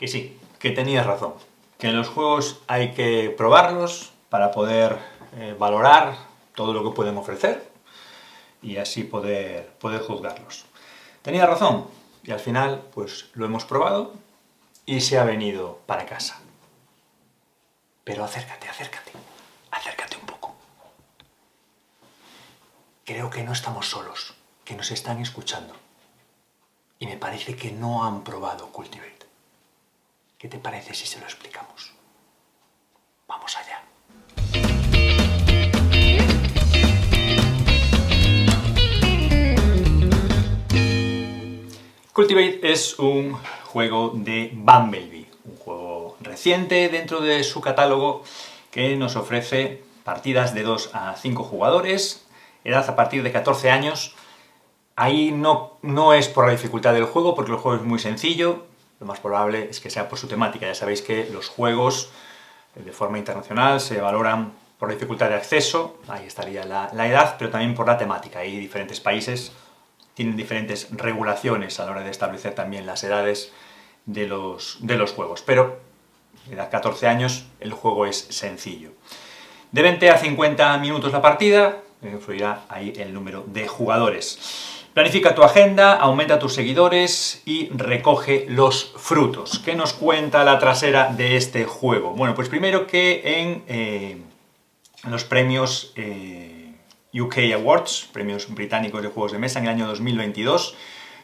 Que sí, que tenías razón. Que en los juegos hay que probarlos para poder valorar todo lo que pueden ofrecer y así poder juzgarlos. Tenía razón y al final pues lo hemos probado y se ha venido para casa. Pero acércate un poco. Creo que no estamos solos, que nos están escuchando. Y me parece que no han probado Cultivate. ¿Qué te parece si se lo explicamos? Vamos allá. Cultivate es un juego de Bumblebee, un juego reciente dentro de su catálogo que nos ofrece partidas de 2 a 5 jugadores, edad a partir de 14 años. Ahí no es por la dificultad del juego, porque el juego es muy sencillo, lo más probable es que sea por su temática. Ya sabéis que los juegos de forma internacional se valoran por la dificultad de acceso, ahí estaría la edad, pero también por la temática. Hay diferentes países tienen diferentes regulaciones a la hora de establecer también las edades de los juegos. Pero, a 14 años, el juego es sencillo. De 20 a 50 minutos la partida, influirá ahí el número de jugadores. Planifica tu agenda, aumenta tus seguidores y recoge los frutos. ¿Qué nos cuenta la trasera de este juego? Bueno, pues primero que en los premios UK Awards, premios británicos de juegos de mesa, en el año 2022,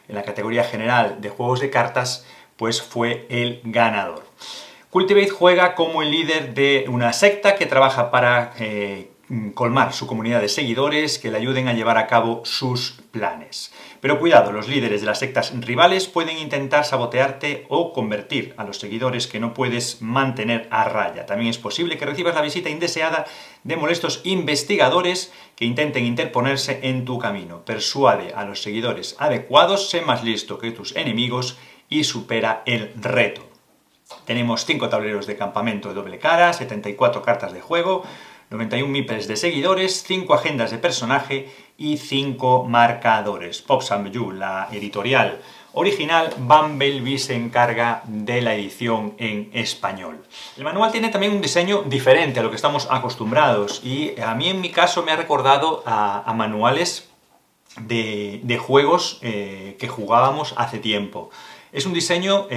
en la categoría general de juegos de cartas, pues fue el ganador. Cultivate juega como el líder de una secta que trabaja para colmar su comunidad de seguidores que le ayuden a llevar a cabo sus planes. Pero cuidado, los líderes de las sectas rivales pueden intentar sabotearte o convertir a los seguidores que no puedes mantener a raya. También es posible que recibas la visita indeseada de molestos investigadores que intenten interponerse en tu camino. Persuade a los seguidores adecuados, sé más listo que tus enemigos y supera el reto. Tenemos 5 tableros de campamento de doble cara, 74 cartas de juego, 91 meeples de seguidores, 5 agendas de personaje y 5 marcadores. Pops and You, la editorial original, Bumblebee se encarga de la edición en español. El manual tiene también un diseño diferente a lo que estamos acostumbrados y a mí en mi caso me ha recordado a manuales de juegos que jugábamos hace tiempo. Es un diseño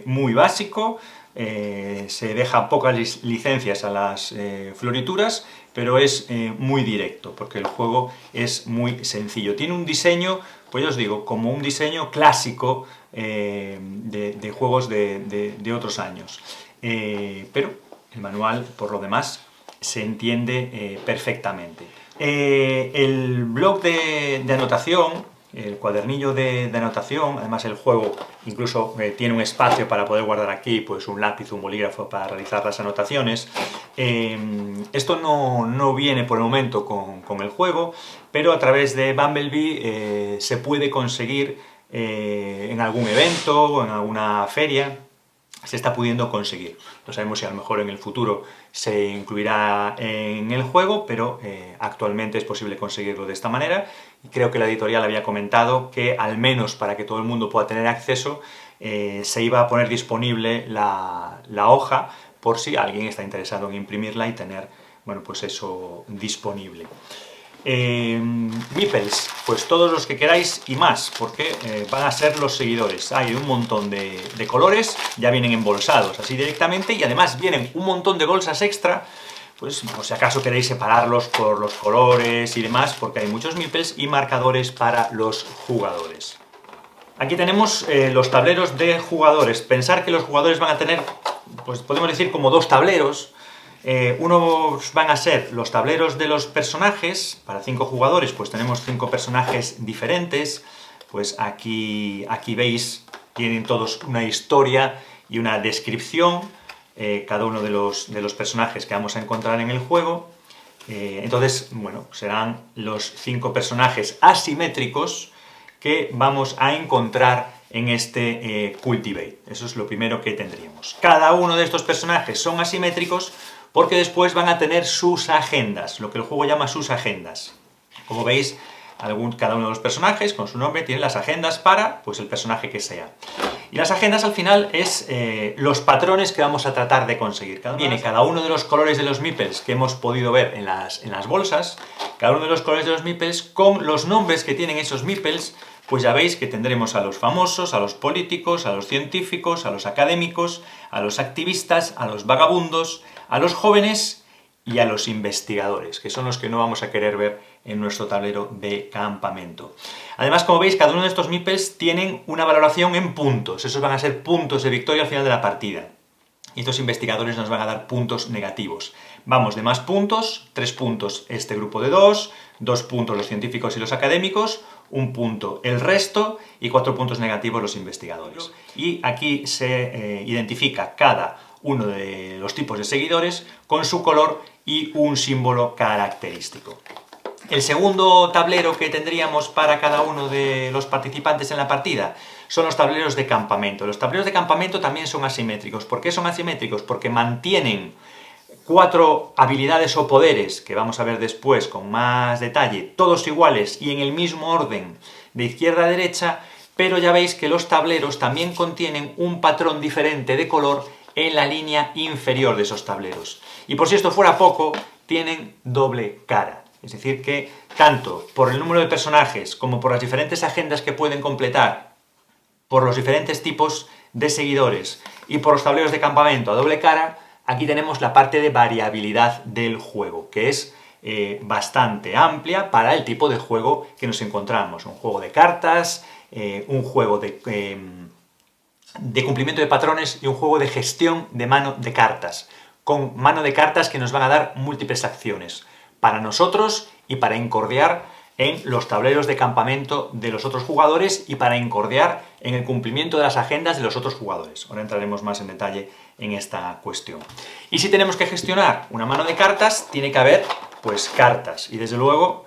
muy básico, se deja pocas licencias a las florituras, pero es muy directo, porque el juego es muy sencillo. Tiene un diseño, pues ya os digo, como un diseño clásico de juegos de otros años. Pero el manual, por lo demás, se entiende perfectamente. El blog de anotación, el cuadernillo de anotación, además el juego incluso tiene un espacio para poder guardar aquí pues un lápiz, un bolígrafo para realizar las anotaciones. Esto no viene por el momento con el juego, pero a través de Bumblebee se puede conseguir en algún evento o en alguna feria. Se está pudiendo conseguir. No sabemos si a lo mejor en el futuro se incluirá en el juego, pero actualmente es posible conseguirlo de esta manera. Y creo que la editorial había comentado que, al menos para que todo el mundo pueda tener acceso, se iba a poner disponible la hoja por si alguien está interesado en imprimirla y tener, bueno, pues eso disponible. Meeples, pues todos los que queráis y más, porque van a ser los seguidores. Hay un montón de colores, ya vienen embolsados así directamente y además vienen un montón de bolsas extra, pues por si acaso queréis separarlos por los colores y demás, porque hay muchos meeples y marcadores para los jugadores. Aquí tenemos los tableros de jugadores. Pensar que los jugadores van a tener, pues podemos decir, como 2 tableros. Unos van a ser los tableros de los personajes. Para 5 jugadores pues tenemos 5 personajes diferentes. Pues aquí veis, tienen todos una historia y una descripción, cada uno de los personajes que vamos a encontrar en el juego. Entonces, bueno, serán los 5 personajes asimétricos que vamos a encontrar en este Cultivate. Eso es lo primero que tendríamos. Cada uno de estos personajes son asimétricos porque después van a tener sus agendas, lo que el juego llama sus agendas. Como veis, cada uno de los personajes con su nombre tiene las agendas para pues el personaje que sea. Y las agendas al final es los patrones que vamos a tratar de conseguir. Viene cada uno de los colores de los meeples que hemos podido ver en las bolsas, cada uno de los colores de los meeples con los nombres que tienen esos meeples. Pues ya veis que tendremos a los famosos, a los políticos, a los científicos, a los académicos, a los activistas, a los vagabundos, a los jóvenes y a los investigadores, que son los que no vamos a querer ver en nuestro tablero de campamento. Además, como veis, cada uno de estos meeples tienen una valoración en puntos. Esos van a ser puntos de victoria al final de la partida. Y estos investigadores nos van a dar puntos negativos. Vamos de más puntos, 3 puntos este grupo de 2, 2 puntos los científicos y los académicos, 1 punto el resto y 4 puntos negativos los investigadores. Y aquí se identifica cada uno de los tipos de seguidores con su color y un símbolo característico. El segundo tablero que tendríamos para cada uno de los participantes en la partida son los tableros de campamento. Los tableros de campamento también son asimétricos. ¿Por qué son asimétricos? Porque mantienen 4 habilidades o poderes, que vamos a ver después con más detalle, todos iguales y en el mismo orden de izquierda a derecha, pero ya veis que los tableros también contienen un patrón diferente de color en la línea inferior de esos tableros. Y por si esto fuera poco, tienen doble cara. Es decir que, tanto por el número de personajes como por las diferentes agendas que pueden completar, por los diferentes tipos de seguidores y por los tableros de campamento a doble cara, aquí tenemos la parte de variabilidad del juego, que es bastante amplia para el tipo de juego que nos encontramos. Un juego de cartas, un juego de cumplimiento de patrones y un juego de gestión de mano de cartas, con mano de cartas que nos van a dar múltiples acciones para nosotros y para incordiar en los tableros de campamento de los otros jugadores y para incordiar en el cumplimiento de las agendas de los otros jugadores. Ahora entraremos más en detalle en esta cuestión. Y si tenemos que gestionar una mano de cartas, tiene que haber, pues, cartas. Y desde luego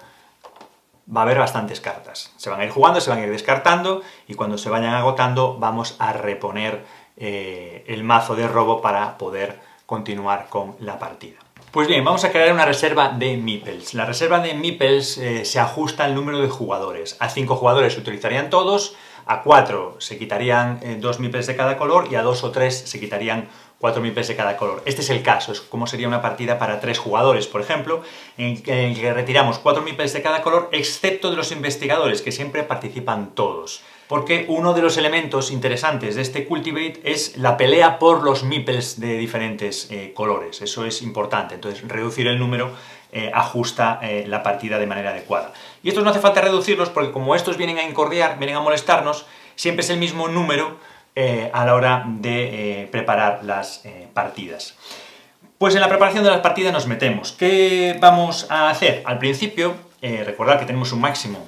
va a haber bastantes cartas. Se van a ir jugando, se van a ir descartando y cuando se vayan agotando vamos a reponer el mazo de robo para poder continuar con la partida. Pues bien, vamos a crear una reserva de meeples. La reserva de meeples se ajusta al número de jugadores. A 5 jugadores se utilizarían todos, a 4 se quitarían 2 meeples de cada color y a 2 o 3 se quitarían 4 meeples de cada color. Este es el caso, es como sería una partida para 3 jugadores, por ejemplo, en el que retiramos 4 meeples de cada color, excepto de los investigadores, que siempre participan todos. Porque uno de los elementos interesantes de este Cultivate es la pelea por los meeples de diferentes colores. Eso es importante, entonces reducir el número ajusta la partida de manera adecuada. Y estos no hace falta reducirlos porque como estos vienen a incordiar, vienen a molestarnos, siempre es el mismo número a la hora de preparar las partidas. Pues en la preparación de las partidas nos metemos. ¿Qué vamos a hacer? Al principio, recordad que tenemos un máximo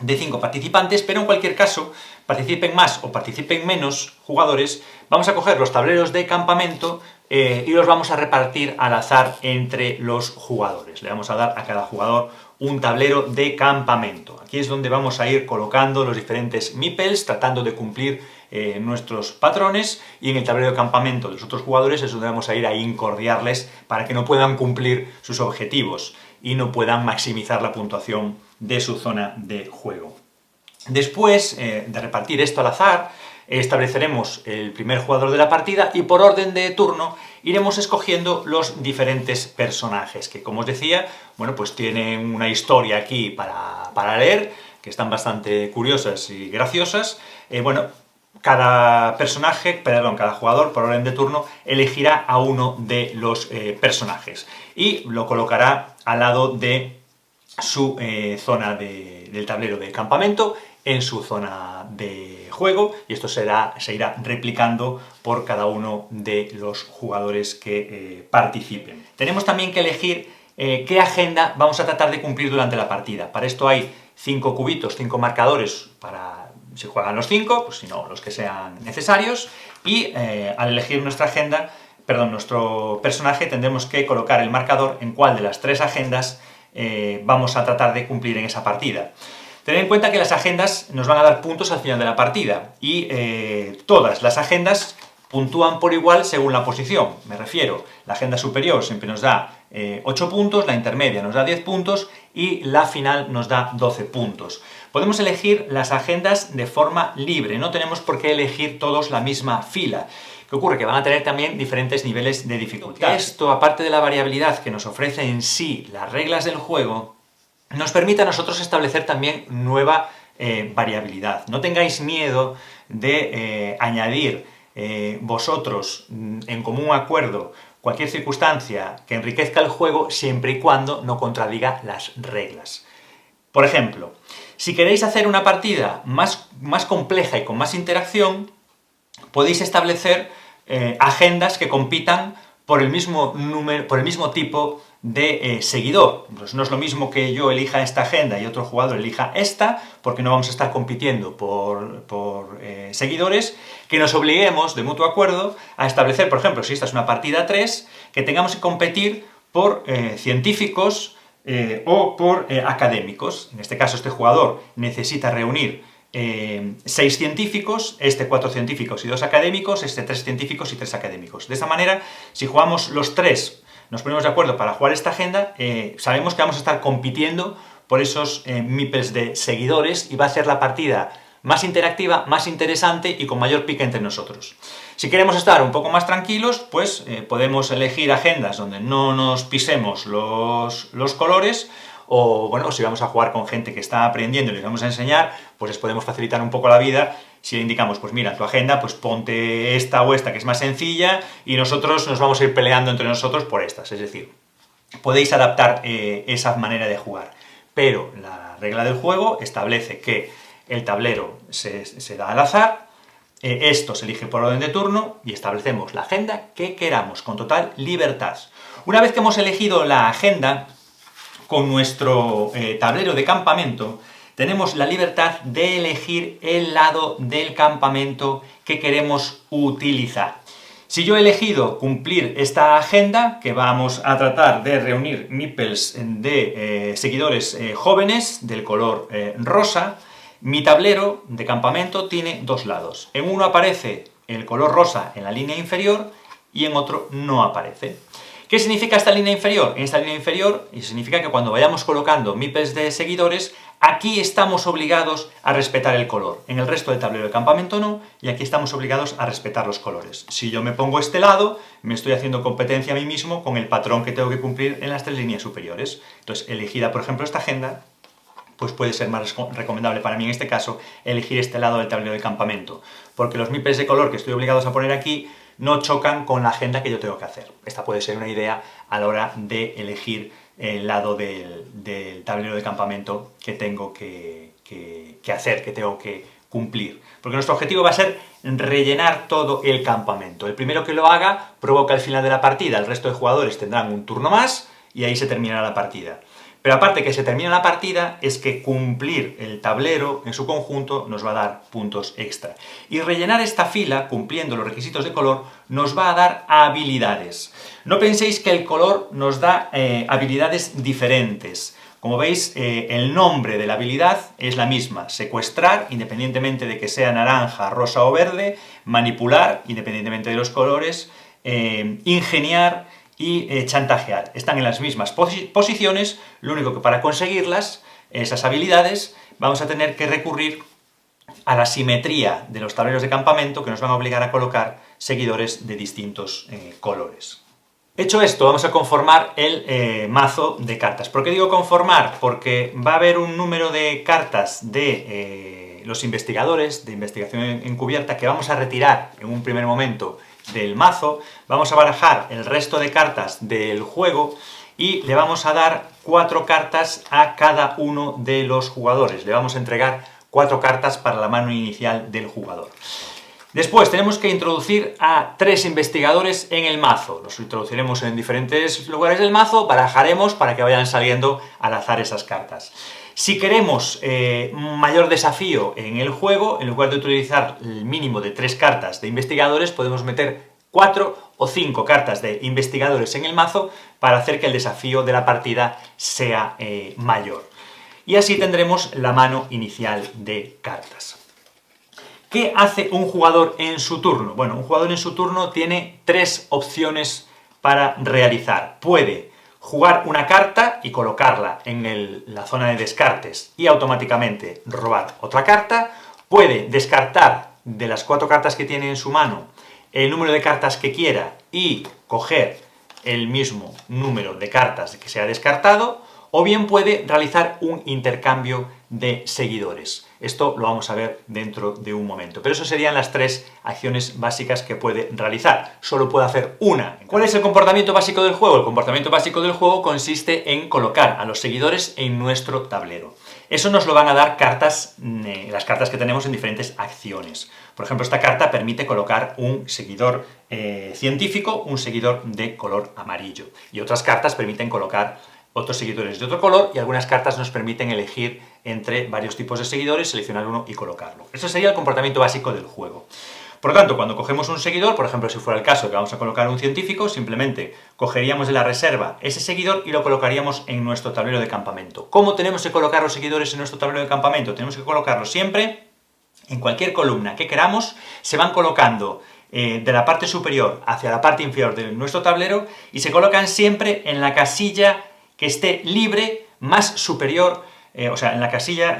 de 5 participantes, pero en cualquier caso, participen más o participen menos jugadores, vamos a coger los tableros de campamento y los vamos a repartir al azar entre los jugadores. Le vamos a dar a cada jugador un tablero de campamento. Aquí es donde vamos a ir colocando los diferentes meeples, tratando de cumplir nuestros patrones, y en el tablero de campamento de los otros jugadores es donde vamos a ir a incordiarles para que no puedan cumplir sus objetivos y no puedan maximizar la puntuación de su zona de juego. Después de repartir esto al azar, estableceremos el primer jugador de la partida y por orden de turno iremos escogiendo los diferentes personajes que, como os decía, bueno, pues tienen una historia aquí para leer, que están bastante curiosas y graciosas. Cada jugador por orden de turno elegirá a uno de los personajes y lo colocará al lado de su zona del tablero de campamento, en su zona de juego, y esto se irá replicando por cada uno de los jugadores que participen. Tenemos también que elegir qué agenda vamos a tratar de cumplir durante la partida. Para esto hay 5 cubitos, 5 marcadores para si juegan los 5, pues si no, los que sean necesarios, y al elegir nuestro personaje tendremos que colocar el marcador en cuál de las 3 agendas vamos a tratar de cumplir en esa partida. Tened en cuenta que las agendas nos van a dar puntos al final de la partida y todas las agendas puntúan por igual según la posición. Me refiero, la agenda superior siempre nos da 8 puntos, la intermedia nos da 10 puntos y la final nos da 12 puntos. Podemos elegir las agendas de forma libre, no tenemos por qué elegir todos la misma fila. ¿Qué ocurre? Que van a tener también diferentes niveles de dificultad. Esto, aparte de la variabilidad que nos ofrece en sí las reglas del juego, nos permite a nosotros establecer también nueva variabilidad. No tengáis miedo de añadir vosotros en común acuerdo cualquier circunstancia que enriquezca el juego siempre y cuando no contradiga las reglas. Por ejemplo, si queréis hacer una partida más compleja y con más interacción, podéis establecer agendas que compitan por el mismo tipo de seguidor. Pues no es lo mismo que yo elija esta agenda y otro jugador elija esta, porque no vamos a estar compitiendo por seguidores, que nos obliguemos de mutuo acuerdo a establecer, por ejemplo, si esta es una partida 3, que tengamos que competir por científicos o por académicos. En este caso, este jugador necesita reunir 6 científicos, este 4 científicos y 2 académicos, este 3 científicos y 3 académicos. De esta manera, si jugamos los 3, nos ponemos de acuerdo para jugar esta agenda, sabemos que vamos a estar compitiendo por esos meeples de seguidores y va a ser la partida más interactiva, más interesante y con mayor pique entre nosotros. Si queremos estar un poco más tranquilos, pues podemos elegir agendas donde no nos pisemos los colores, o bueno, si vamos a jugar con gente que está aprendiendo y les vamos a enseñar, pues les podemos facilitar un poco la vida si le indicamos, pues mira, en tu agenda, pues ponte esta o esta que es más sencilla y nosotros nos vamos a ir peleando entre nosotros por estas. Es decir, podéis adaptar esa manera de jugar. Pero la regla del juego establece que el tablero se da al azar, esto se elige por orden de turno y establecemos la agenda que queramos, con total libertad. Una vez que hemos elegido la agenda, con nuestro tablero de campamento, tenemos la libertad de elegir el lado del campamento que queremos utilizar. Si yo he elegido cumplir esta agenda, que vamos a tratar de reunir meeples de seguidores jóvenes del color rosa, mi tablero de campamento tiene 2 lados. En uno aparece el color rosa en la línea inferior y en otro no aparece. ¿Qué significa esta línea inferior? En esta línea inferior significa que cuando vayamos colocando meeples de seguidores, aquí estamos obligados a respetar el color. En el resto del tablero de campamento no, y aquí estamos obligados a respetar los colores. Si yo me pongo este lado, me estoy haciendo competencia a mí mismo con el patrón que tengo que cumplir en las 3 líneas superiores. Entonces, elegida, por ejemplo, esta agenda, pues puede ser más recomendable para mí en este caso elegir este lado del tablero de campamento, porque los meeples de color que estoy obligado a poner aquí no chocan con la agenda que yo tengo que hacer. Esta puede ser una idea a la hora de elegir el lado del tablero de campamento que tengo que hacer, que tengo que cumplir. Porque nuestro objetivo va a ser rellenar todo el campamento. El primero que lo haga provoca el final de la partida, el resto de jugadores tendrán un turno más y ahí se terminará la partida. Pero aparte que se termina la partida, es que cumplir el tablero en su conjunto nos va a dar puntos extra. Y rellenar esta fila, cumpliendo los requisitos de color, nos va a dar habilidades. No penséis que el color nos da habilidades diferentes. Como veis, el nombre de la habilidad es la misma. Secuestrar, independientemente de que sea naranja, rosa o verde. Manipular, independientemente de los colores. Ingeniar y chantajear. Están en las mismas posiciones, lo único que para conseguirlas, esas habilidades, vamos a tener que recurrir a la simetría de los tableros de campamento que nos van a obligar a colocar seguidores de distintos colores. Hecho esto, vamos a conformar el mazo de cartas. ¿Por qué digo conformar? Porque va a haber un número de cartas de los investigadores, de investigación encubierta, que vamos a retirar en un primer momento del mazo, vamos a barajar el resto de cartas del juego y le vamos a dar 4 cartas a cada uno de los jugadores. Le vamos a entregar 4 cartas para la mano inicial del jugador. Después tenemos que introducir a 3 investigadores en el mazo. Los introduciremos en diferentes lugares del mazo, barajaremos para que vayan saliendo al azar esas cartas. Si queremos mayor desafío en el juego, en lugar de utilizar el mínimo de 3 cartas de investigadores, podemos meter 4 o 5 cartas de investigadores en el mazo para hacer que el desafío de la partida sea mayor. Y así tendremos la mano inicial de cartas. ¿Qué hace un jugador en su turno? Bueno, un jugador en su turno tiene tres opciones para realizar. Puede jugar una carta y colocarla en la zona de descartes y automáticamente robar otra carta. Puede descartar de las 4 cartas que tiene en su mano el número de cartas que quiera y coger el mismo número de cartas que se ha descartado, o bien puede realizar un intercambio de seguidores. Esto lo vamos a ver dentro de un momento. Pero eso serían las 3 acciones básicas que puede realizar. Solo puede hacer una. ¿Cuál es el comportamiento básico del juego? El comportamiento básico del juego consiste en colocar a los seguidores en nuestro tablero. Eso nos lo van a dar cartas, las cartas que tenemos en diferentes acciones. Por ejemplo, esta carta permite colocar un seguidor científico, un seguidor de color amarillo. Y otras cartas permiten colocar otros seguidores de otro color, y algunas cartas nos permiten elegir entre varios tipos de seguidores, seleccionar uno y colocarlo. Eso sería el comportamiento básico del juego. Por lo tanto, cuando cogemos un seguidor, por ejemplo, si fuera el caso que vamos a colocar un científico, simplemente cogeríamos de la reserva ese seguidor y lo colocaríamos en nuestro tablero de campamento. ¿Cómo tenemos que colocar los seguidores en nuestro tablero de campamento? Tenemos que colocarlos siempre en cualquier columna que queramos, se van colocando de la parte superior hacia la parte inferior de nuestro tablero y se colocan siempre en la casilla que esté libre más superior, o sea, en la casilla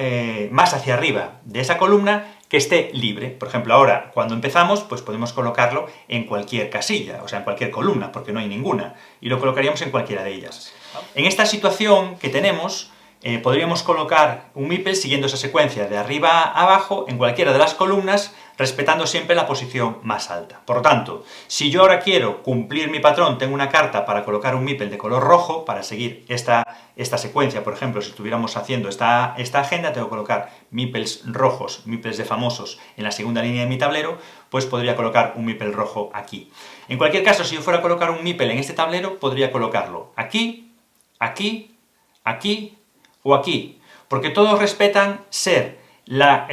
más hacia arriba de esa columna que esté libre. Por ejemplo, ahora, cuando empezamos, pues podemos colocarlo en cualquier casilla, o sea, en cualquier columna, porque no hay ninguna, y lo colocaríamos en cualquiera de ellas. En esta situación que tenemos, podríamos colocar un meeple siguiendo esa secuencia de arriba a abajo en cualquiera de las columnas, respetando siempre la posición más alta. Por lo tanto, si yo ahora quiero cumplir mi patrón, tengo una carta para colocar un meeple de color rojo, para seguir esta secuencia, por ejemplo, si estuviéramos haciendo esta agenda, tengo que colocar meeples rojos, meeples de famosos en la segunda línea de mi tablero, pues podría colocar un meeple rojo aquí. En cualquier caso, si yo fuera a colocar un meeple en este tablero, podría colocarlo aquí, aquí, aquí o aquí, porque todos respetan ser la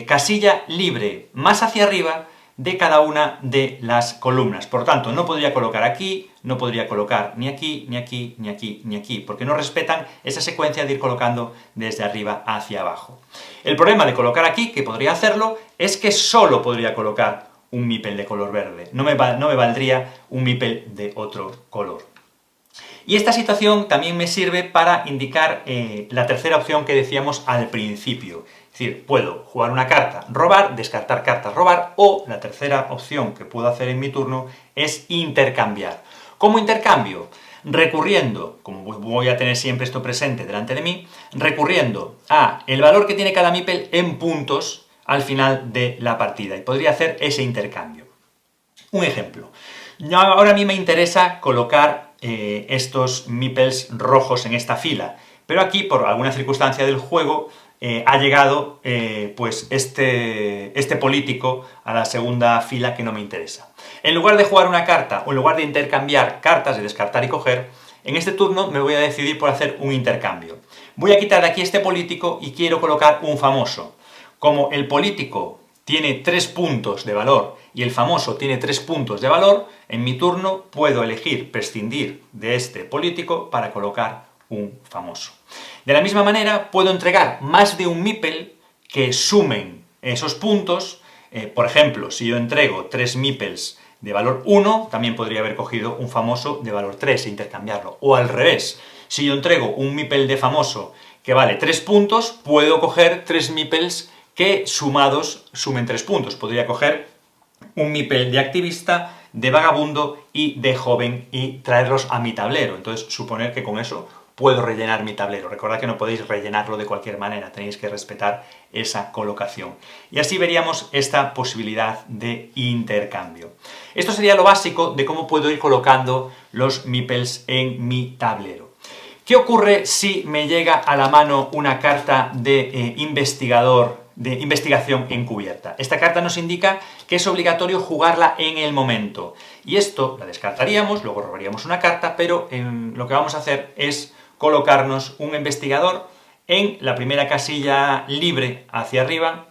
casilla libre más hacia arriba de cada una de las columnas. Por tanto, no podría colocar aquí, no podría colocar ni aquí, ni aquí, ni aquí, ni aquí, porque no respetan esa secuencia de ir colocando desde arriba hacia abajo. El problema de colocar aquí, que podría hacerlo, es que solo podría colocar un meeple de color verde, no me valdría un meeple de otro color. Y esta situación también me sirve para indicar la tercera opción que decíamos al principio. Es decir, puedo jugar una carta, robar, descartar cartas, robar, o la tercera opción que puedo hacer en mi turno es intercambiar. ¿Cómo intercambio? Recurriendo, como voy a tener siempre esto presente delante de mí, recurriendo a el valor que tiene cada meeple en puntos al final de la partida, y podría hacer ese intercambio. Un ejemplo. Ahora a mí me interesa colocar estos meeples rojos en esta fila, pero aquí, por alguna circunstancia del juego, ha llegado pues este político a la segunda fila que no me interesa. En lugar de jugar una carta, o en lugar de intercambiar cartas, de descartar y coger, en este turno me voy a decidir por hacer un intercambio. Voy a quitar de aquí este político y quiero colocar un famoso. Como el político tiene 3 puntos de valor y el famoso tiene 3 puntos de valor, en mi turno puedo elegir prescindir de este político para colocar un famoso. De la misma manera, puedo entregar más de un meeple que sumen esos puntos. Por ejemplo, si yo entrego 3 meeples de valor 1, también podría haber cogido un famoso de valor 3 e intercambiarlo. O al revés, si yo entrego un meeple de famoso que vale 3 puntos, puedo coger 3 meeples que sumados sumen 3 puntos. Podría coger un meeple de activista, de vagabundo y de joven y traerlos a mi tablero. Entonces, suponer que con eso puedo rellenar mi tablero. Recordad que no podéis rellenarlo de cualquier manera, tenéis que respetar esa colocación. Y así veríamos esta posibilidad de intercambio. Esto sería lo básico de cómo puedo ir colocando los meeples en mi tablero. ¿Qué ocurre si me llega a la mano una carta de investigación encubierta? Esta carta nos indica que es obligatorio jugarla en el momento. Y esto la descartaríamos, luego robaríamos una carta, pero lo que vamos a hacer es colocarnos un investigador en la primera casilla libre hacia arriba,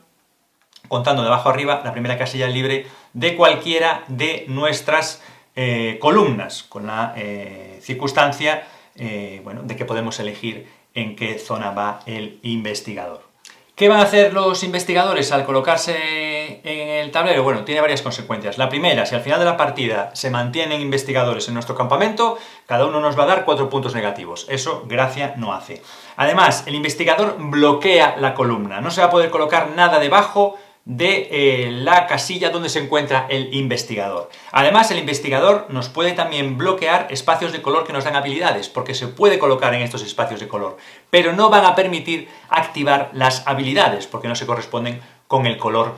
contando de abajo arriba, la primera casilla libre de cualquiera de nuestras columnas, con la circunstancia de que podemos elegir en qué zona va el investigador. ¿Qué van a hacer los investigadores al colocarse en el tablero? Bueno, tiene varias consecuencias. La primera, si al final de la partida se mantienen investigadores en nuestro campamento, cada uno nos va a dar 4 puntos negativos. Eso gracia no hace. Además, el investigador bloquea la columna. No se va a poder colocar nada debajo de la casilla donde se encuentra el investigador. Además, el investigador nos puede también bloquear espacios de color que nos dan habilidades, porque se puede colocar en estos espacios de color, pero no van a permitir activar las habilidades, porque no se corresponden con el color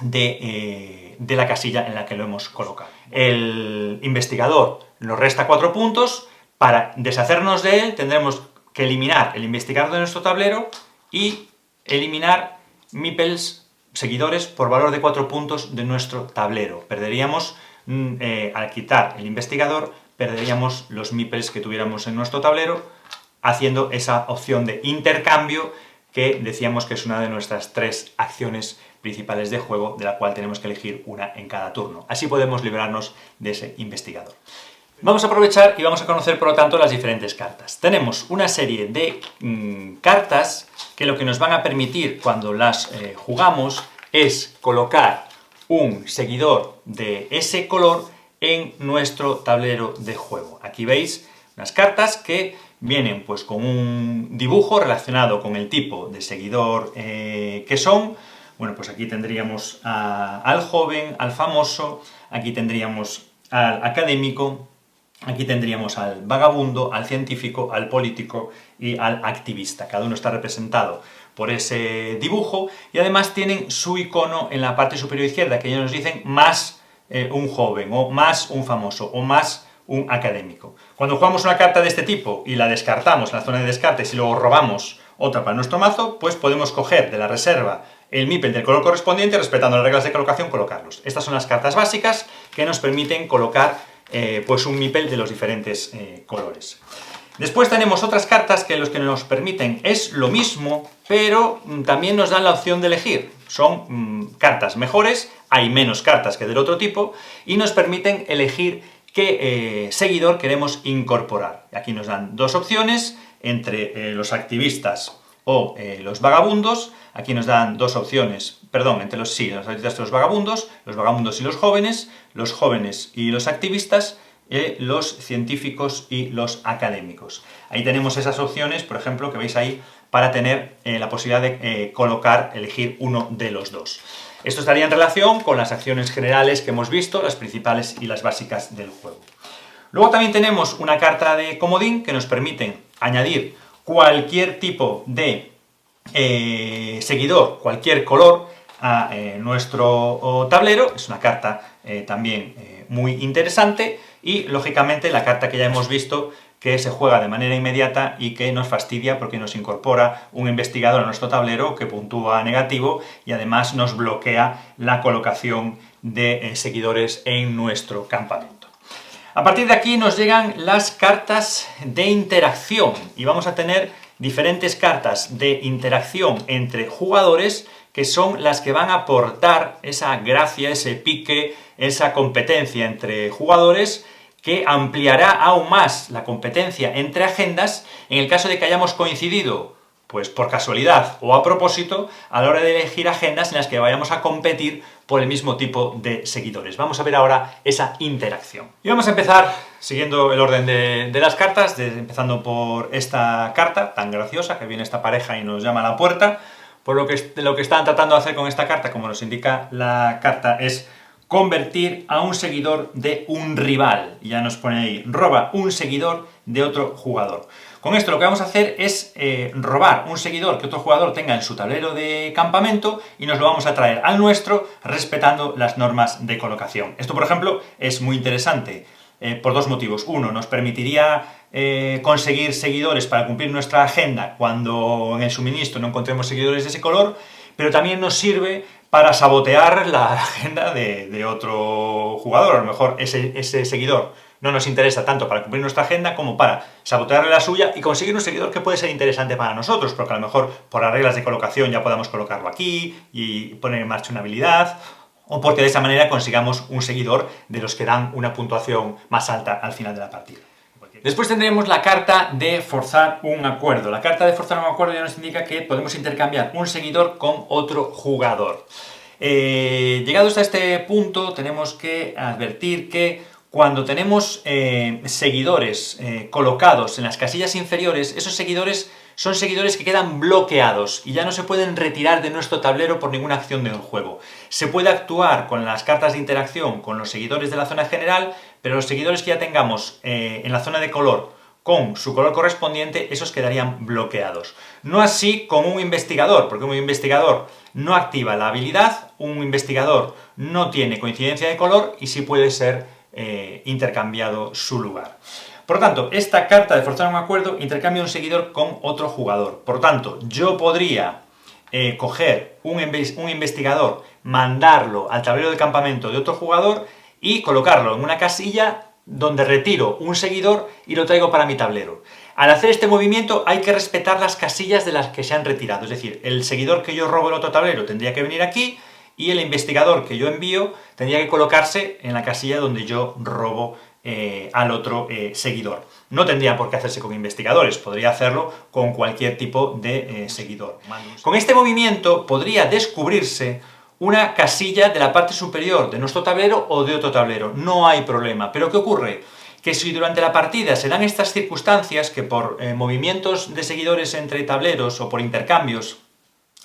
de la casilla en la que lo hemos colocado. El investigador nos resta 4 puntos. Para deshacernos de él tendremos que eliminar el investigador de nuestro tablero y eliminar meeples, seguidores, por valor de 4 puntos de nuestro tablero. Perderíamos, al quitar el investigador, perderíamos los meeples que tuviéramos en nuestro tablero, haciendo esa opción de intercambio que decíamos que es una de nuestras 3 acciones principales de juego, de la cual tenemos que elegir una en cada turno. Así podemos librarnos de ese investigador. Vamos a aprovechar y vamos a conocer, por lo tanto, las diferentes cartas. Tenemos una serie de cartas que lo que nos van a permitir cuando las jugamos es colocar un seguidor de ese color en nuestro tablero de juego. Aquí veis unas cartas que vienen pues con un dibujo relacionado con el tipo de seguidor que son. Bueno, pues aquí tendríamos al joven, al famoso, aquí tendríamos al académico, aquí tendríamos al vagabundo, al científico, al político y al activista. Cada uno está representado por ese dibujo y además tienen su icono en la parte superior izquierda, que ellos nos dicen más un joven, o más un famoso, o más un académico. Cuando jugamos una carta de este tipo y la descartamos en la zona de descartes y luego robamos otra para nuestro mazo, pues podemos coger de la reserva el meeple del color correspondiente, respetando las reglas de colocación, colocarlos. Estas son las cartas básicas que nos permiten colocar pues un meeple de los diferentes colores. Después tenemos otras cartas que los que nos permiten es lo mismo, pero también nos dan la opción de elegir. Son cartas mejores, hay menos cartas que del otro tipo, y nos permiten elegir qué seguidor queremos incorporar. Aquí nos dan 2 opciones, entre los activistas o los vagabundos. Aquí nos dan 2 opciones, perdón, entre los activistas y los vagabundos y los jóvenes y los activistas, los científicos y los académicos. Ahí tenemos esas opciones, por ejemplo, que veis ahí, para tener la posibilidad de elegir uno de los 2. Esto estaría en relación con las acciones generales que hemos visto, las principales y las básicas del juego. Luego también tenemos una carta de comodín que nos permite añadir cualquier tipo de seguidor, cualquier color a nuestro tablero. Es una carta también muy interesante y, lógicamente, la carta que ya hemos visto que se juega de manera inmediata y que nos fastidia porque nos incorpora un investigador a nuestro tablero que puntúa negativo y además nos bloquea la colocación de seguidores en nuestro campamento. A partir de aquí nos llegan las cartas de interacción y vamos a tener diferentes cartas de interacción entre jugadores que son las que van a aportar esa gracia, ese pique, esa competencia entre jugadores que ampliará aún más la competencia entre agendas en el caso de que hayamos coincidido, pues por casualidad o a propósito, a la hora de elegir agendas en las que vayamos a competir por el mismo tipo de seguidores. Vamos a ver ahora esa interacción. Y vamos a empezar siguiendo el orden de las cartas, empezando por esta carta tan graciosa que viene esta pareja y nos llama a la puerta. Por lo que están tratando de hacer con esta carta, como nos indica la carta, es convertir a un seguidor de un rival. Ya nos pone ahí, roba un seguidor de otro jugador. Con esto lo que vamos a hacer es robar un seguidor que otro jugador tenga en su tablero de campamento y nos lo vamos a traer al nuestro respetando las normas de colocación. Esto, por ejemplo, es muy interesante por 2 motivos. Uno, nos permitiría conseguir seguidores para cumplir nuestra agenda cuando en el suministro no encontremos seguidores de ese color, pero también nos sirve para sabotear la agenda de otro jugador. A lo mejor ese seguidor no nos interesa tanto para cumplir nuestra agenda como para sabotearle la suya y conseguir un seguidor que puede ser interesante para nosotros, porque a lo mejor por las reglas de colocación ya podamos colocarlo aquí y poner en marcha una habilidad, o porque de esa manera consigamos un seguidor de los que dan una puntuación más alta al final de la partida. Después tendremos la carta de forzar un acuerdo. La carta de forzar un acuerdo ya nos indica que podemos intercambiar un seguidor con otro jugador. Llegados a este punto, tenemos que advertir que cuando tenemos seguidores colocados en las casillas inferiores, esos seguidores son seguidores que quedan bloqueados y ya no se pueden retirar de nuestro tablero por ninguna acción del juego. Se puede actuar con las cartas de interacción con los seguidores de la zona general, pero los seguidores que ya tengamos en la zona de color con su color correspondiente, esos quedarían bloqueados. No así con un investigador, porque un investigador no activa la habilidad, un investigador no tiene coincidencia de color y sí puede ser intercambiado su lugar. Por lo tanto, esta carta de forzar un acuerdo intercambia un seguidor con otro jugador. Por lo tanto, yo podría coger un investigador, mandarlo al tablero de campamento de otro jugador y colocarlo en una casilla donde retiro un seguidor y lo traigo para mi tablero. Al hacer este movimiento hay que respetar las casillas de las que se han retirado, es decir, el seguidor que yo robo en otro tablero tendría que venir aquí y el investigador que yo envío tendría que colocarse en la casilla donde yo robo al otro seguidor. No tendría por qué hacerse con investigadores, podría hacerlo con cualquier tipo de seguidor. Con este movimiento podría descubrirse una casilla de la parte superior de nuestro tablero o de otro tablero, no hay problema. Pero ¿qué ocurre? Que si durante la partida se dan estas circunstancias, que por movimientos de seguidores entre tableros o por intercambios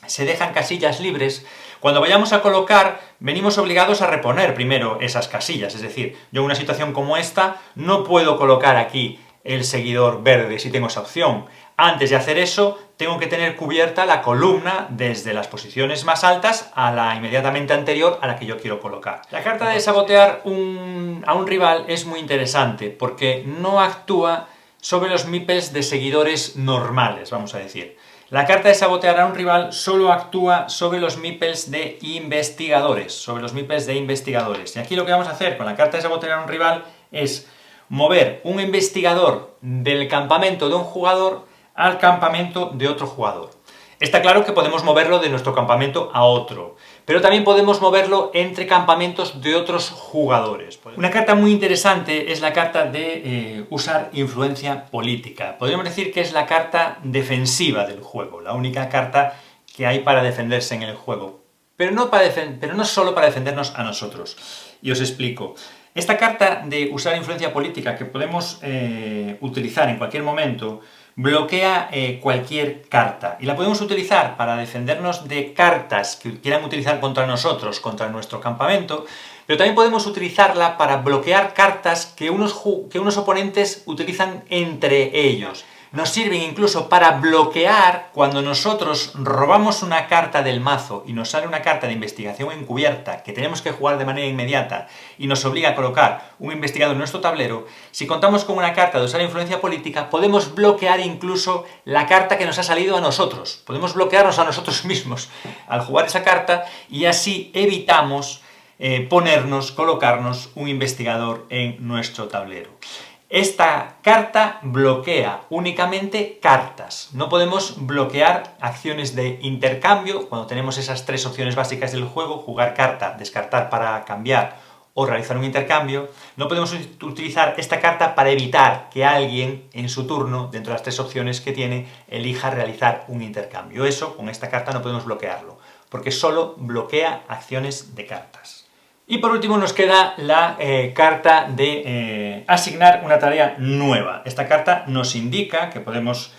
se dejan casillas libres, cuando vayamos a colocar, venimos obligados a reponer primero esas casillas, es decir, yo en una situación como esta no puedo colocar aquí el seguidor verde si tengo esa opción. Antes de hacer eso, tengo que tener cubierta la columna desde las posiciones más altas a la inmediatamente anterior a la que yo quiero colocar. La carta de sabotear a un rival es muy interesante porque no actúa sobre los meeples de seguidores normales, vamos a decir. La carta de sabotear a un rival solo actúa sobre los meeples de investigadores, Y aquí lo que vamos a hacer con la carta de sabotear a un rival es mover un investigador del campamento de un jugador al campamento de otro jugador. Está claro que podemos moverlo de nuestro campamento a otro, pero también podemos moverlo entre campamentos de otros jugadores. Una carta muy interesante es la carta de usar influencia política. Podríamos decir que es la carta defensiva del juego, la única carta que hay para defenderse en el juego. Pero no solo para defendernos a nosotros. Y os explico. Esta carta de usar influencia política que podemos utilizar en cualquier momento bloquea cualquier carta y la podemos utilizar para defendernos de cartas que quieran utilizar contra nosotros, contra nuestro campamento, pero también podemos utilizarla para bloquear cartas que unos oponentes utilizan entre ellos. Nos sirven incluso para bloquear cuando nosotros robamos una carta del mazo y nos sale una carta de investigación encubierta que tenemos que jugar de manera inmediata y nos obliga a colocar un investigador en nuestro tablero. Si contamos con una carta de usar influencia política, podemos bloquear incluso la carta que nos ha salido a nosotros. Podemos bloquearnos a nosotros mismos al jugar esa carta y así evitamos colocarnos un investigador en nuestro tablero. Esta carta bloquea únicamente cartas. No podemos bloquear acciones de intercambio cuando tenemos esas tres opciones básicas del juego: jugar carta, descartar para cambiar o realizar un intercambio. No podemos utilizar esta carta para evitar que alguien en su turno, dentro de las tres opciones que tiene, elija realizar un intercambio. Eso, con esta carta no podemos bloquearlo, porque solo bloquea acciones de cartas. Y por último nos queda la carta de asignar una tarea nueva. Esta carta nos indica que podemos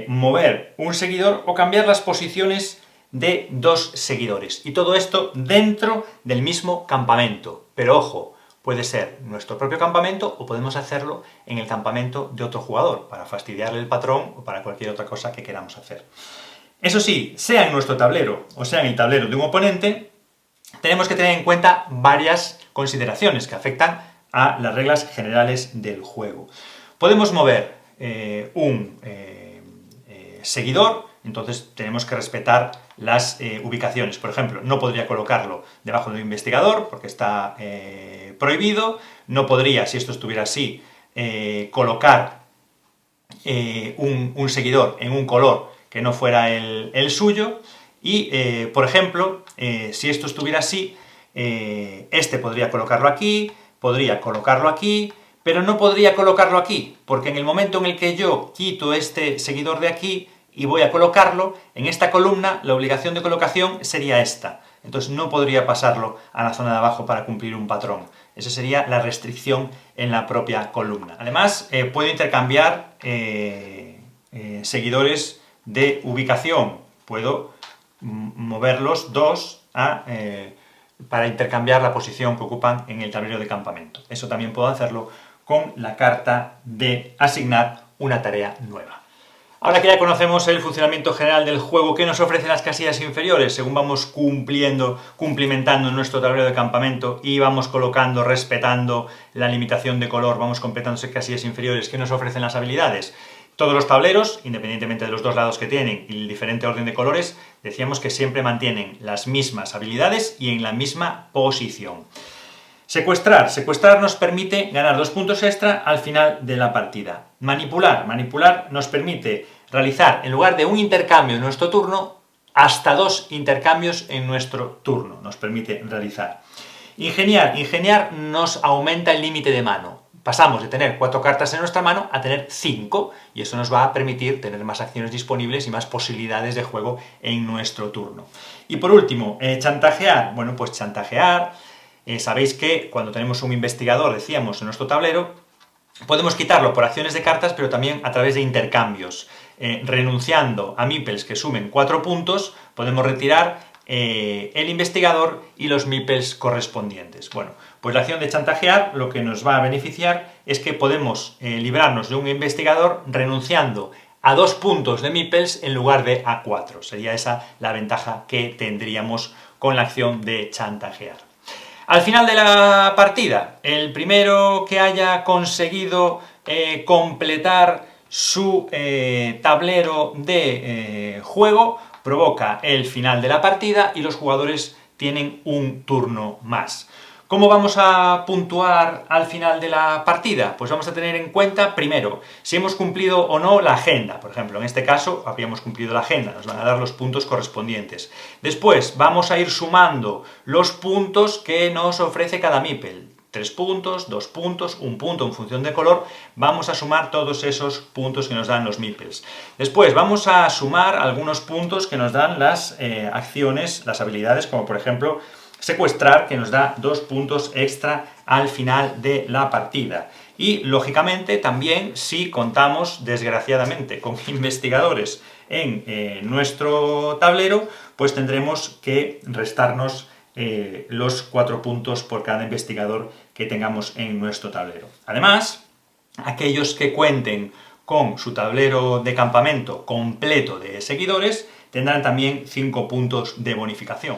mover un seguidor o cambiar las posiciones de dos seguidores. Y todo esto dentro del mismo campamento. Pero ojo, puede ser nuestro propio campamento o podemos hacerlo en el campamento de otro jugador, para fastidiarle el patrón o para cualquier otra cosa que queramos hacer. Eso sí, sea en nuestro tablero o sea en el tablero de un oponente, tenemos que tener en cuenta varias consideraciones que afectan a las reglas generales del juego. Podemos mover un seguidor, entonces tenemos que respetar las ubicaciones. Por ejemplo, no podría colocarlo debajo de un investigador porque está prohibido. No podría, si esto estuviera así, colocar un seguidor en un color que no fuera el suyo. Y, por ejemplo, si esto estuviera así, este podría colocarlo aquí, pero no podría colocarlo aquí, porque en el momento en el que yo quito este seguidor de aquí y voy a colocarlo, en esta columna la obligación de colocación sería esta. Entonces no podría pasarlo a la zona de abajo para cumplir un patrón. Esa sería la restricción en la propia columna. Además, puedo intercambiar seguidores de ubicación. Puedo moverlos dos para intercambiar la posición que ocupan en el tablero de campamento. Eso también puedo hacerlo con la carta de asignar una tarea nueva. Ahora que ya conocemos el funcionamiento general del juego que nos ofrecen las casillas inferiores, según vamos cumplimentando nuestro tablero de campamento y vamos colocando, respetando la limitación de color, vamos completando esas casillas inferiores que nos ofrecen las habilidades. Todos los tableros, independientemente de los dos lados que tienen y el diferente orden de colores, decíamos que siempre mantienen las mismas habilidades y en la misma posición. Secuestrar. Secuestrar nos permite ganar 2 puntos extra al final de la partida. Manipular. Manipular nos permite realizar, en lugar de un intercambio en nuestro turno, hasta 2 intercambios en nuestro turno. Nos permite realizar. Ingeniar. Ingeniar nos aumenta el límite de mano. Pasamos de tener 4 cartas en nuestra mano a tener 5, y eso nos va a permitir tener más acciones disponibles y más posibilidades de juego en nuestro turno. Y por último, chantajear. Bueno, pues chantajear... sabéis que cuando tenemos un investigador, decíamos, en nuestro tablero, podemos quitarlo por acciones de cartas, pero también a través de intercambios. Renunciando a meeples que sumen 4 puntos, podemos retirar el investigador y los meeples correspondientes. Bueno, pues la acción de chantajear lo que nos va a beneficiar es que podemos librarnos de un investigador renunciando a 2 puntos de meeples en lugar de a 4. Sería esa la ventaja que tendríamos con la acción de chantajear. Al final de la partida, el primero que haya conseguido completar su tablero de juego provoca el final de la partida y los jugadores tienen un turno más. ¿Cómo vamos a puntuar al final de la partida? Pues vamos a tener en cuenta, primero, si hemos cumplido o no la agenda. Por ejemplo, en este caso, habríamos cumplido la agenda, nos van a dar los puntos correspondientes. Después, vamos a ir sumando los puntos que nos ofrece cada meeple. 3 puntos, 2 puntos, 1 punto en función de color, vamos a sumar todos esos puntos que nos dan los meeples. Después vamos a sumar algunos puntos que nos dan las acciones, las habilidades, como por ejemplo secuestrar, que nos da 2 puntos extra al final de la partida. Y, lógicamente, también si contamos, desgraciadamente, con investigadores en nuestro tablero, pues tendremos que restarnos los 4 puntos por cada investigador que tengamos en nuestro tablero. Además, aquellos que cuenten con su tablero de campamento completo de seguidores tendrán también 5 puntos de bonificación.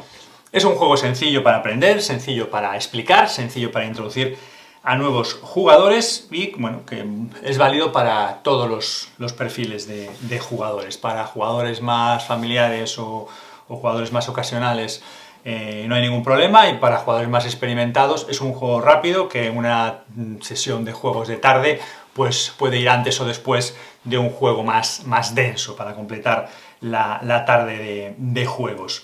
Es un juego sencillo para aprender, sencillo para explicar, sencillo para introducir a nuevos jugadores y, bueno, que es válido para todos los perfiles de jugadores. Para jugadores más familiares o jugadores más ocasionales no hay ningún problema, y para jugadores más experimentados es un juego rápido que en una sesión de juegos de tarde pues puede ir antes o después de un juego más denso para completar la tarde de juegos.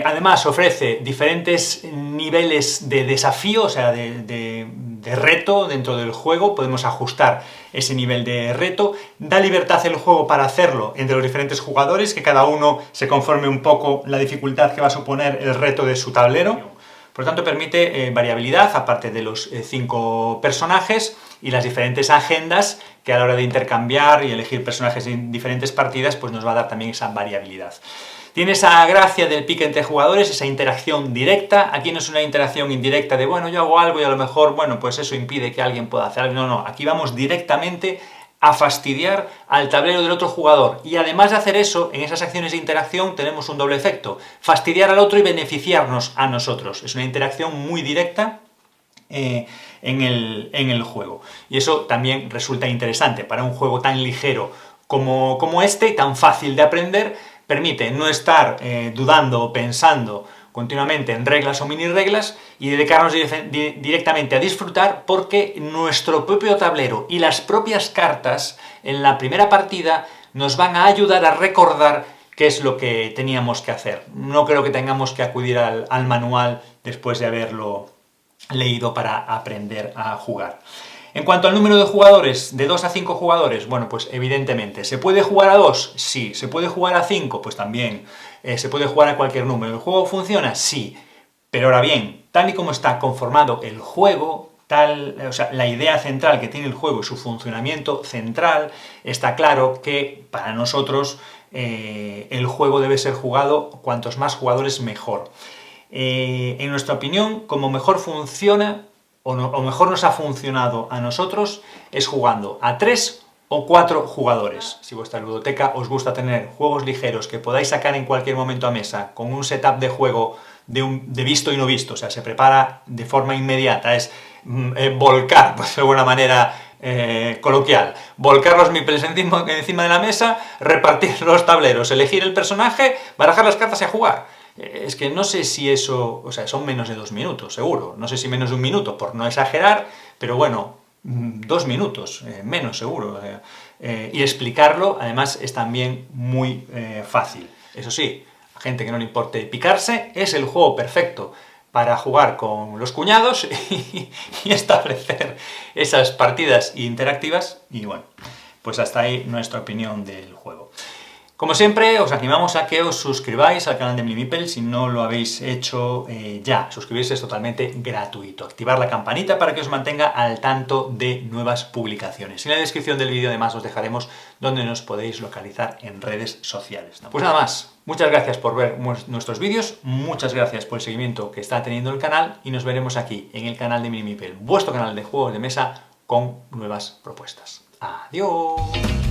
Además ofrece diferentes niveles de desafío, o sea, de reto dentro del juego. Podemos ajustar ese nivel de reto. Da libertad el juego para hacerlo entre los diferentes jugadores, que cada uno se conforme un poco la dificultad que va a suponer el reto de su tablero. Por lo tanto, permite variabilidad, aparte de los 5 personajes y las diferentes agendas, que a la hora de intercambiar y elegir personajes en diferentes partidas, pues nos va a dar también esa variabilidad. Tiene esa gracia del pique entre jugadores, esa interacción directa. Aquí no es una interacción indirecta de, bueno, yo hago algo y a lo mejor, bueno, pues eso impide que alguien pueda hacer algo. No, no, aquí vamos directamente a fastidiar al tablero del otro jugador. Y además de hacer eso, en esas acciones de interacción tenemos un doble efecto: fastidiar al otro y beneficiarnos a nosotros. Es una interacción muy directa en el juego. Y eso también resulta interesante para un juego tan ligero como este, tan fácil de aprender. Permite no estar dudando o pensando continuamente en reglas o mini reglas y dedicarnos directamente a disfrutar, porque nuestro propio tablero y las propias cartas en la primera partida nos van a ayudar a recordar qué es lo que teníamos que hacer. No creo que tengamos que acudir al manual después de haberlo leído para aprender a jugar. En cuanto al número de jugadores, de 2 a 5 jugadores, bueno, pues evidentemente, ¿se puede jugar a 2? Sí. ¿Se puede jugar a 5? Pues también. ¿Se puede jugar a cualquier número? ¿El juego funciona? Sí. Pero ahora bien, tal y como está conformado el juego, o sea, la idea central que tiene el juego y su funcionamiento central, está claro que para nosotros el juego debe ser jugado cuantos más jugadores mejor. En nuestra opinión, como mejor funciona, o mejor nos ha funcionado a nosotros, es jugando a 3 o 4 jugadores. Si vuestra ludoteca os gusta tener juegos ligeros que podáis sacar en cualquier momento a mesa, con un setup de juego de visto y no visto, o sea, se prepara de forma inmediata, es volcar, pues de alguna manera coloquial, volcar los meeples encima de la mesa, repartir los tableros, elegir el personaje, barajar las cartas y a jugar. Es que no sé si eso, o sea, son menos de 2 minutos, seguro, no sé si menos de 1 minuto, por no exagerar, pero bueno, 2 minutos, menos seguro. Y explicarlo, además, es también muy fácil. Eso sí, a gente que no le importe picarse, es el juego perfecto para jugar con los cuñados y establecer esas partidas interactivas. Y bueno, pues hasta ahí nuestra opinión del juego. Como siempre, os animamos a que os suscribáis al canal de Mimipel si no lo habéis hecho ya. Suscribirse es totalmente gratuito. Activar la campanita para que os mantenga al tanto de nuevas publicaciones. En la descripción del vídeo además os dejaremos donde nos podéis localizar en redes sociales. Pues nada más, muchas gracias por ver nuestros vídeos, muchas gracias por el seguimiento que está teniendo el canal y nos veremos aquí en el canal de Mimipel, vuestro canal de juegos de mesa con nuevas propuestas. ¡Adiós!